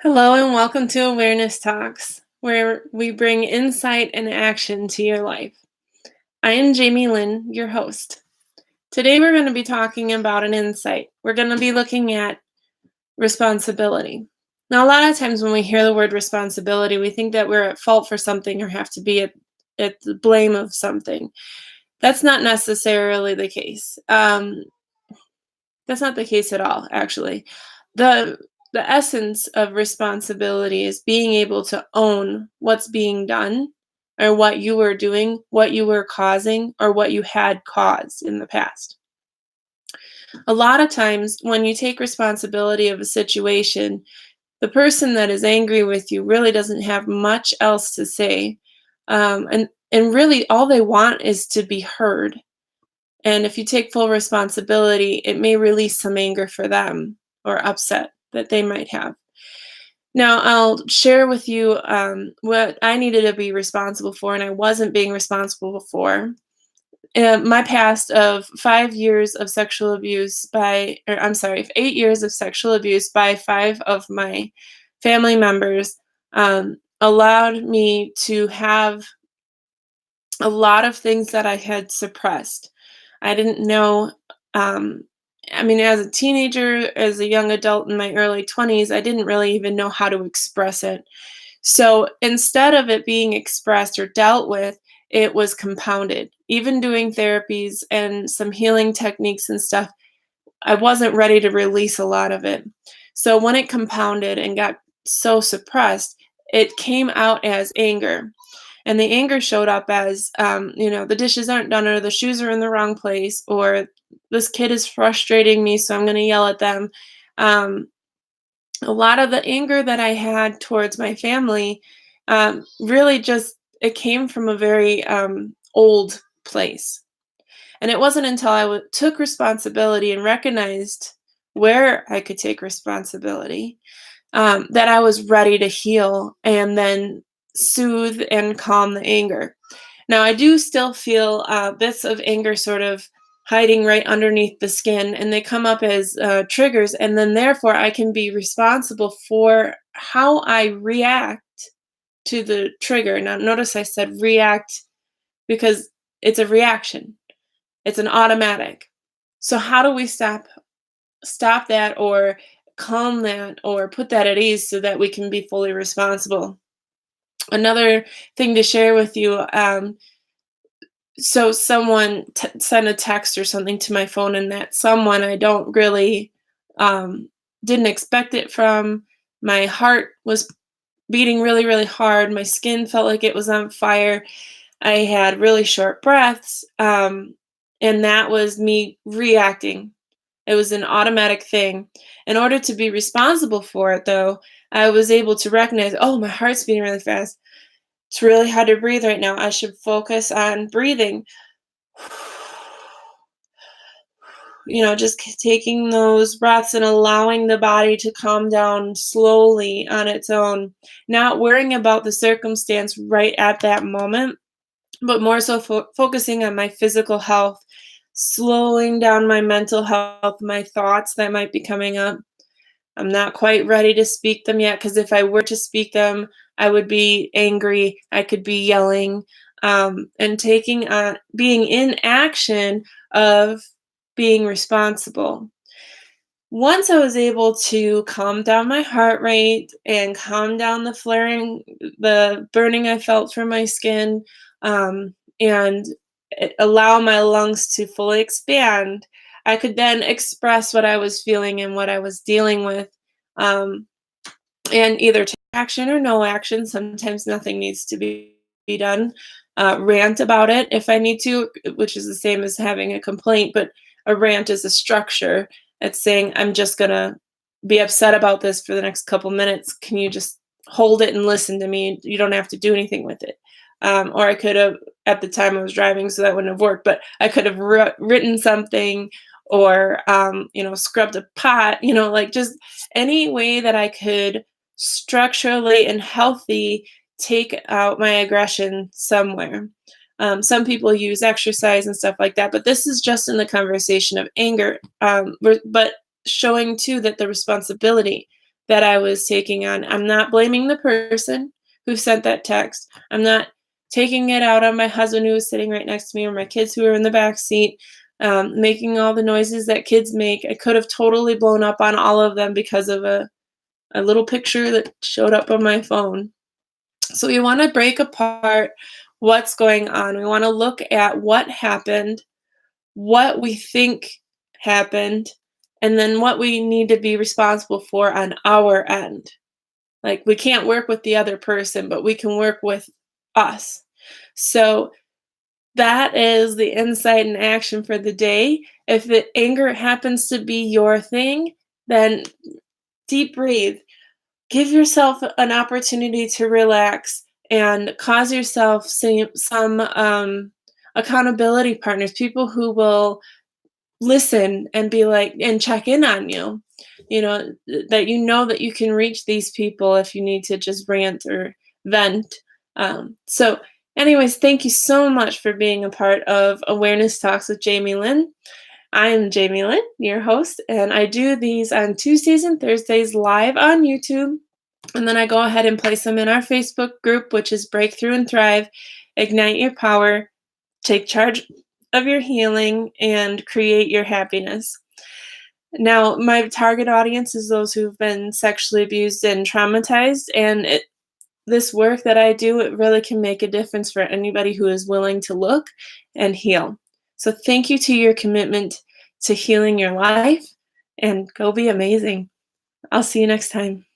Hello and welcome to Awareness Talks, where we bring insight and action to your life. I am JamieLynn, your host. Today we're going to be talking about an insight. We're going to be looking at responsibility. Now, a lot of times when we hear the word responsibility, we think that we're at fault for something or have to be at the blame of something. That's not necessarily the case. That's not the case at all, actually. The the essence of responsibility is being able to own what's being done or what you were doing, what you were causing, or what you had caused in the past. A lot of times when you take responsibility of a situation, the person that is angry with you really doesn't have much else to say. And really all they want is to be heard. And if you take full responsibility, it may release some anger for them or upset that they might have. Now, I'll share with you what I needed to be responsible for, and I wasn't being responsible for. My past of 5 years of sexual abuse or I'm sorry, 8 years of sexual abuse by five of my family members allowed me to have a lot of things that I had suppressed. I didn't know. Um, I mean, as a teenager, as a young adult in my early 20s, I didn't really even know how to express it. So instead of it being expressed or dealt with, it was compounded. Even doing therapies and some healing techniques and stuff, I wasn't ready to release a lot of it. So when it compounded and got so suppressed, it came out as anger. And the anger showed up as, the dishes aren't done, or the shoes are in the wrong place, or this kid is frustrating me, so I'm going to yell at them. Um, a lot of the anger that I had towards my family really just it came from a very old place. And it wasn't until took responsibility and recognized where I could take responsibility that I was ready to heal and then soothe and calm the anger. Now, I do still feel bits of anger sort of hiding right underneath the skin, and they come up as triggers, and then therefore I can be responsible for how I react to the trigger. Now, notice I said react because it's a reaction. It's an automatic. So how do we stop that or calm that or put that at ease so that we can be fully responsible? Another thing to share with you, so someone sent a text or something to my phone, and that someone I don't really um, didn't expect it from. My heart was beating really, really hard. My skin felt like it was on fire. I had really short breaths, and that was me reacting. It was an automatic thing. In order to be responsible for it, though, I was able to recognize, oh, my heart's beating really fast. It's really hard to breathe right now. I should focus on breathing. Just taking those breaths and allowing the body to calm down slowly on its own, not worrying about the circumstance right at that moment, but more so focusing on my physical health, slowing down my mental health, my thoughts that might be coming up. I'm not quite ready to speak them yet because if I were to speak them, I would be angry. I could be yelling, and being in action of being responsible. Once I was able to calm down my heart rate and calm down the burning I felt from my skin, and allow my lungs to fully expand, I could then express what I was feeling and what I was dealing with, um, and either take action or no action. Sometimes nothing needs to be done. Rant about it if I need to, which is the same as having a complaint, but a rant is a structure. It's saying, I'm just going to be upset about this for the next couple minutes. Can you just hold it and listen to me? You don't have to do anything with it. Or I could have, at the time I was driving, so that wouldn't have worked, but I could have written something or, scrubbed a pot, like just any way that I could structurally and healthy take out my aggression somewhere. Some people use exercise and stuff like that, but this is just in the conversation of anger. But showing too that the responsibility that I was taking on, I'm not blaming the person who sent that text. I'm not taking it out on my husband who was sitting right next to me or my kids who were in the back seat, making all the noises that kids make. I could have totally blown up on all of them because of a little picture that showed up on my phone. So we want to break apart what's going on. We want to look at what happened, what we think happened, and then what we need to be responsible for on our end. Like, we can't work with the other person, but we can work with us. So that is the insight and action for the day. If the anger happens to be your thing, then deep breathe. Give yourself an opportunity to relax and cause yourself some accountability partners, people who will listen and be like and check in on you. That that you can reach these people if you need to just rant or vent. So, anyways, thank you so much for being a part of Awareness Talks with JamieLynn. I'm JamieLynn, your host, and I do these on Tuesdays and Thursdays live on YouTube. And then I go ahead and place them in our Facebook group, which is Breakthrough and Thrive, Ignite Your Power, Take Charge of Your Healing, and Create Your Happiness. Now, my target audience is those who've been sexually abused and traumatized, and this work that I do, it really can make a difference for anybody who is willing to look and heal. So thank you to your commitment to healing your life, and go be amazing. I'll see you next time.